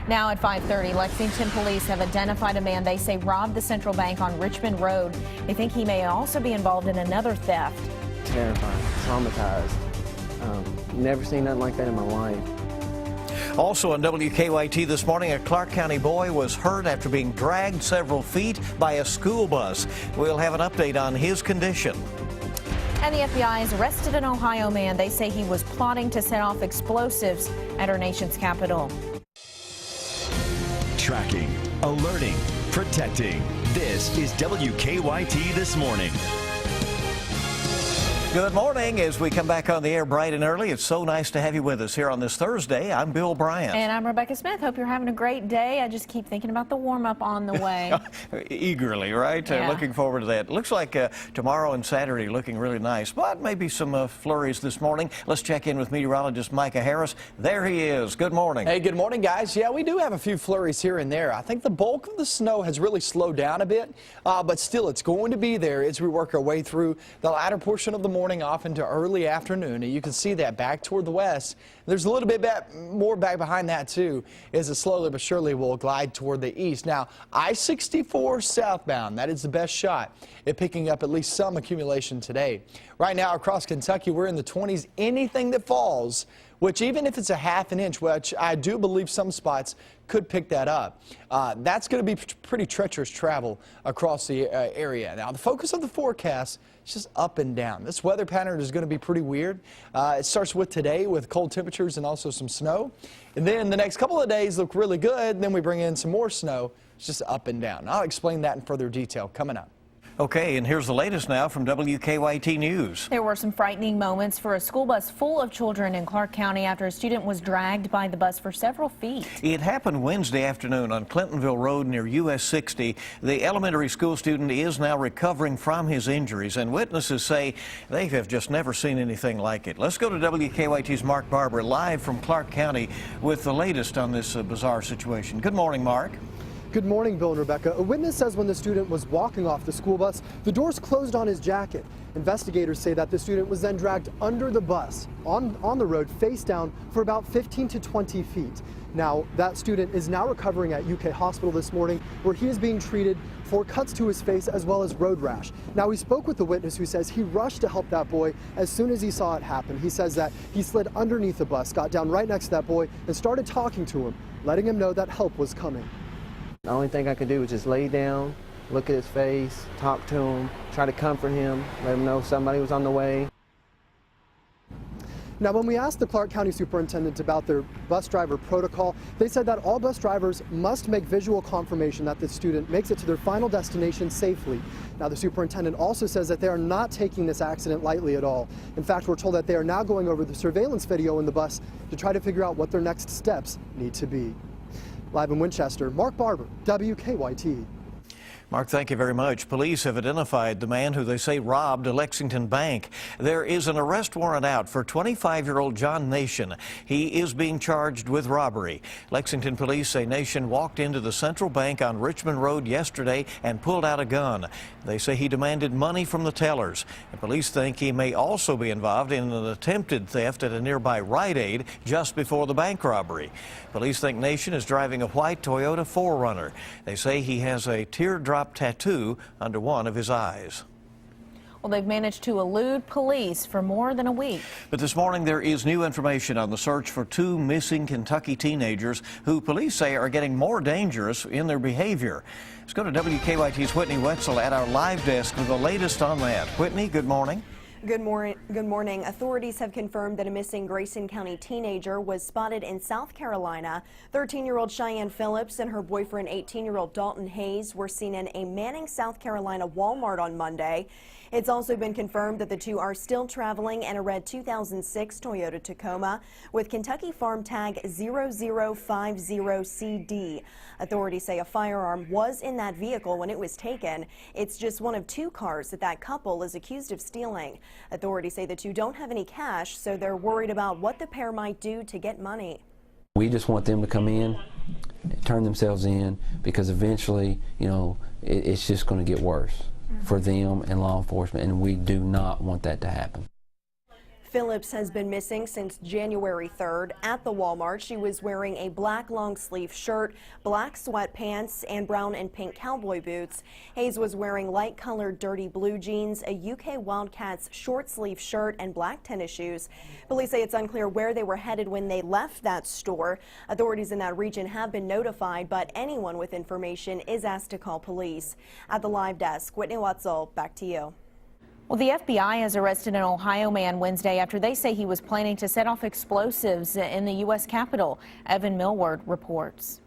Now at 5:30, Lexington police have identified a man they say robbed the Central Bank on Richmond Road. They think he may also be involved in another theft. Terrifying, traumatized. Never seen nothing like that in my life. Also on WKYT this morning, a Clark County boy was hurt after being dragged several feet by a school bus. We'll have an update on his condition. And the FBI has arrested an Ohio man. They say he was plotting to set off explosives at our nation's capital. Tracking, alerting, protecting. This is WKYT This Morning. Good morning. As we come back on the air bright and early, it's so nice to have you with us here on this Thursday. I'm Bill Bryant. And I'm Rebecca Smith. Hope you're having a great day. I just keep thinking about the warm-up on the way. Eagerly, right? Yeah. Looking forward to that. Looks like tomorrow and Saturday looking really nice, but maybe some flurries this morning. Let's check in with meteorologist Micah Harris. There he is. Good morning. Hey, good morning, guys. Yeah, we do have a few flurries here and there. I think the bulk of the snow has really slowed down a bit, but still it's going to be there as we work our way through the latter portion of the morning off into early afternoon, and you can see that back toward the west. There's a little bit more back behind that too, as it slowly but surely will glide toward the east. Now, I-64 southbound, that is the best shot at picking up at least some accumulation today. Right now across Kentucky, we're in the 20s. Anything that falls, which even if it's a ½ an inch, which I do believe some spots could pick that up, that's going to be pretty treacherous travel across the area. Now, the focus of the forecast is just up and down. This weather pattern is going to be pretty weird. It starts with today with cold temperatures and also some snow. And then the next couple of days look really good. Then we bring in some more snow. It's just up and down. I'll explain that in further detail coming up. Okay, and here's the latest now from WKYT News. There were some frightening moments for a school bus full of children in Clark County after a student was dragged by the bus for several feet. It happened Wednesday afternoon on Clintonville Road near US 60. The elementary school student is now recovering from his injuries, and witnesses say they have just never seen anything like it. Let's go to WKYT's Mark Barber live from Clark County with the latest on this bizarre situation. Good morning, Mark. Good morning, Bill and Rebecca. A witness says when the student was walking off the school bus, the doors closed on his jacket. Investigators say that the student was then dragged under the bus on the road face down for about 15 to 20 feet. Now, that student is now recovering at UK Hospital this morning, where he is being treated for cuts to his face as well as road rash. Now, we spoke with the witness who says he rushed to help that boy as soon as he saw it happen. He says that he slid underneath the bus, got down right next to that boy, and started talking to him, letting him know that help was coming. The only thing I could do was just lay down, look at his face, talk to him, try to comfort him, let him know somebody was on the way. Now, when we asked the Clark County Superintendent about their bus driver protocol, they said that all bus drivers must make visual confirmation that the student makes it to their final destination safely. Now, the superintendent also says that they are not taking this accident lightly at all. In fact, we're told that they are now going over the surveillance video in the bus to try to figure out what their next steps need to be. Live in Winchester, Mark Barber, WKYT. Mark, thank you very much. Police have identified the man who they say robbed a Lexington bank. There is an arrest warrant out for 25-year-old John Nation. He is being charged with robbery. Lexington police say Nation walked into the Central Bank on Richmond Road yesterday and pulled out a gun. They say he demanded money from the tellers. And police think he may also be involved in an attempted theft at a nearby Rite Aid just before the bank robbery. Police think Nation is driving a white Toyota 4Runner. They say he has a teardrop tattoo under one of his eyes. Well, they've managed to elude police for more than a week. But this morning there is new information on the search for two missing Kentucky teenagers who police say are getting more dangerous in their behavior. Let's go to WKYT's Whitney Wetzel at our live desk with the latest on that. Whitney, good morning. Good morning. Authorities have confirmed that a missing Grayson County teenager was spotted in South Carolina. 13-year-old Cheyenne Phillips and her boyfriend, 18-year-old Dalton Hayes, were seen in a Manning, South Carolina Walmart on Monday. It's also been confirmed that the two are still traveling in a red 2006 Toyota Tacoma with Kentucky farm tag 0050CD. Authorities say a firearm was in that vehicle when it was taken. It's just one of two cars that couple is accused of stealing. Authorities say the two don't have any cash, so they're worried about what the pair might do to get money. We just want them to come in, turn themselves in, because eventually, it's just going to get worse for them and law enforcement, and we do not want that to happen. Phillips has been missing since January 3rd. At the Walmart, she was wearing a black long-sleeve shirt, black sweatpants, and brown and pink cowboy boots. Hayes was wearing light-colored dirty blue jeans, a UK Wildcats short-sleeve shirt, and black tennis shoes. Police say it's unclear where they were headed when they left that store. Authorities in that region have been notified, but anyone with information is asked to call police. At the live desk, Whitney Wetzel, back to you. Well, the FBI has arrested an Ohio man Wednesday after they say he was planning to set off explosives in the U.S. Capitol. Evan Millward reports.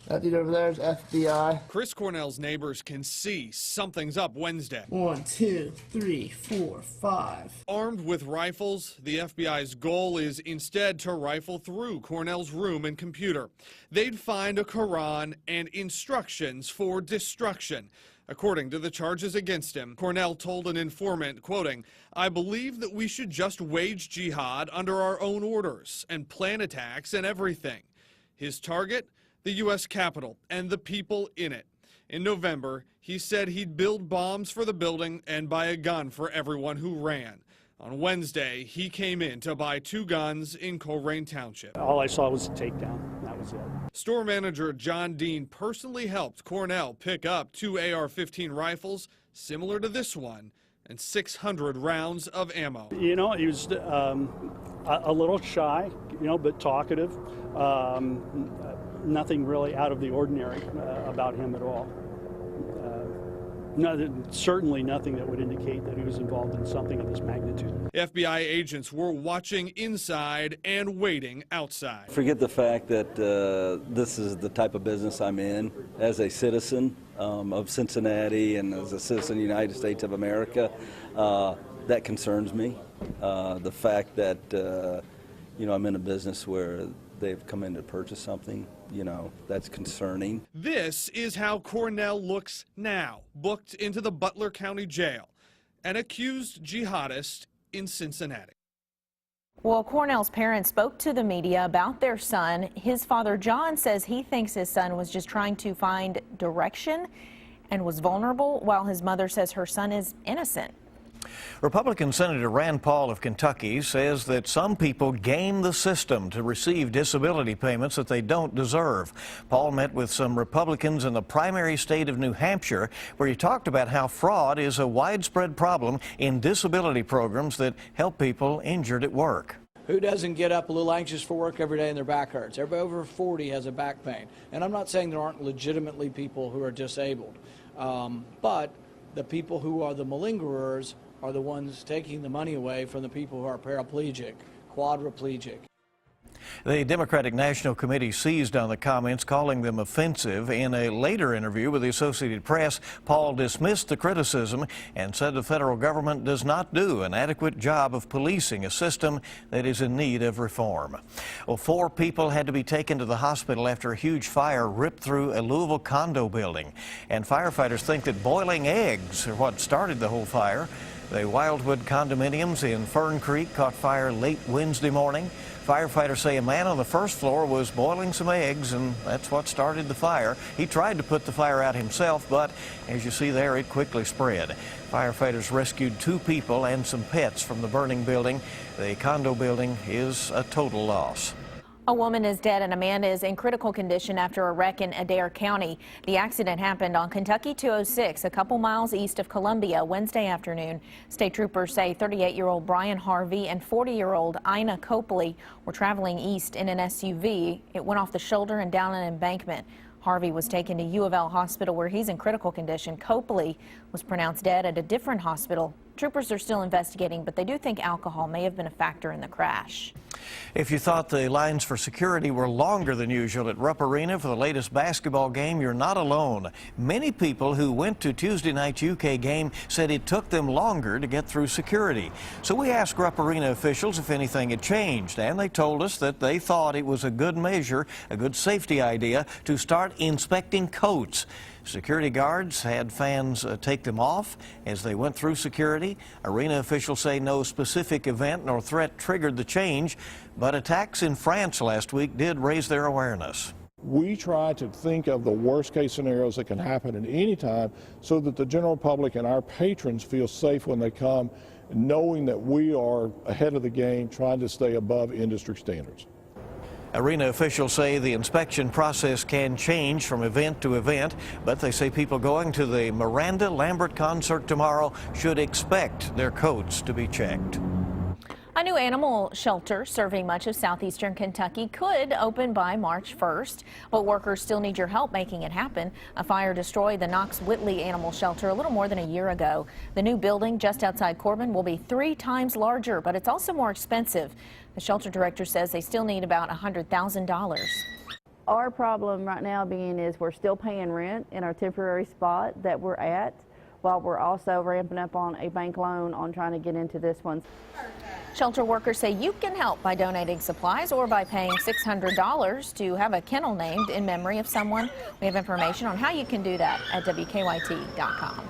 That dude over there is FBI. Chris Cornell's neighbors can see something's up Wednesday. 1, 2, 3, 4, 5. Armed with rifles, the FBI's goal is instead to rifle through Cornell's room and computer. They'd find a Quran and instructions for destruction. According to the charges against him, Cornell told an informant, quoting, "I believe that we should just wage jihad under our own orders and plan attacks and everything." His target? The U.S. Capitol and the people in it. In November, he said he'd build bombs for the building and buy a gun for everyone who ran. On Wednesday, he came in to buy 2 guns in Colerain Township. All I saw was a takedown. That was it. Store manager John Dean personally helped Cornell pick up 2 AR-15 rifles similar to this one and 600 rounds of ammo. You know, he was a little shy, you know, but talkative. Nothing really out of the ordinary about him at all. Certainly nothing that would indicate that he was involved in something of this magnitude. FBI agents were watching inside and waiting outside. Forget the fact that this is the type of business I'm in as a citizen of Cincinnati and as a citizen of the United States of America. That concerns me. The fact that, you know, I'm in a business where they've come in to purchase something, you know, that's concerning. This is how Cornell looks now, booked into the Butler County Jail, an accused jihadist in Cincinnati. Well, Cornell's parents spoke to the media about their son. His father, John, says he thinks his son was just trying to find direction and was vulnerable, while his mother says her son is innocent. Republican Senator Rand Paul of Kentucky says that some people game the system to receive disability payments that they don't deserve. Paul met with some Republicans in the primary state of New Hampshire, where he talked about how fraud is a widespread problem in disability programs that help people injured at work. Who doesn't get up a little anxious for work every day and their back hurts? Everybody over 40 has a back pain. And I'm not saying there aren't legitimately people who are disabled, but the people who are the malingerers are the ones taking the money away from the people who are paraplegic, quadriplegic. The Democratic National Committee seized on the comments, calling them offensive. In a later interview with the Associated Press, Paul dismissed the criticism and said the federal government does not do an adequate job of policing a system that is in need of reform. Well, 4 people had to be taken to the hospital after a huge fire ripped through a Louisville condo building. And firefighters think that boiling eggs are what started the whole fire. The Wildwood condominiums in Fern Creek caught fire late Wednesday morning. Firefighters say a man on the first floor was boiling some eggs, and that's what started the fire. He tried to put the fire out himself, but as you see there, it quickly spread. Firefighters rescued 2 people and some pets from the burning building. The condo building is a total loss. A woman is dead and a man is in critical condition after a wreck in Adair County. The accident happened on Kentucky 206, a couple miles east of Columbia, Wednesday afternoon. State troopers say 38-year-old Brian Harvey and 40-year-old Ina Copley were traveling east in an SUV. It went off the shoulder and down an embankment. Harvey was taken to U of L Hospital where he's in critical condition. Copley was pronounced dead at a different hospital. Troopers are still investigating, but they do think alcohol may have been a factor in the crash. If you thought the lines for security were longer than usual at Rupp Arena for the latest basketball game, you're not alone. Many people who went to Tuesday night's UK game said it took them longer to get through security. So we asked Rupp Arena officials if anything had changed, and they told us that they thought it was a good measure, a good safety idea, to start inspecting coats. Security guards had fans take them off as they went through security. Arena officials say no specific event nor threat triggered the change, but attacks in France last week did raise their awareness. We try to think of the worst case scenarios that can happen at any time so that the general public and our patrons feel safe when they come, knowing that we are ahead of the game, trying to stay above industry standards. Arena officials say the inspection process can change from event to event, but they say people going to the Miranda Lambert concert tomorrow should expect their coats to be checked. A new animal shelter serving much of southeastern Kentucky could open by March 1st, but workers still need your help making it happen. A fire destroyed the Knox-Whitley Animal Shelter a little more than a year ago. The new building just outside Corbin will be 3 times larger, but it's also more expensive. The shelter director says they still need about $100,000. Our problem right now is we're still paying rent in our temporary spot that we're at, while we're also ramping up on a bank loan on trying to get into this one. Shelter workers say you can help by donating supplies or by paying $600 to have a kennel named in memory of someone. We have information on how you can do that at WKYT.com.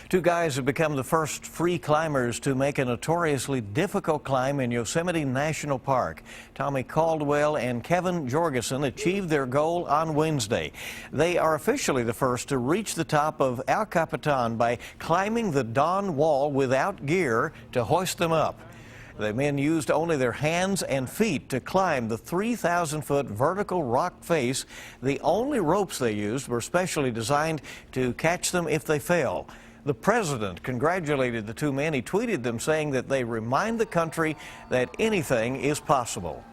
2 guys have become the first free climbers to make a notoriously difficult climb in Yosemite National Park. Tommy Caldwell and Kevin Jorgensen achieved their goal on Wednesday. They are officially the first to reach the top of El Capitan by climbing the Dawn Wall without gear to hoist them up. The men used only their hands and feet to climb the 3,000-foot vertical rock face. The only ropes they used were specially designed to catch them if they fell. The president congratulated the 2 men. He tweeted them saying that they remind the country that anything is possible.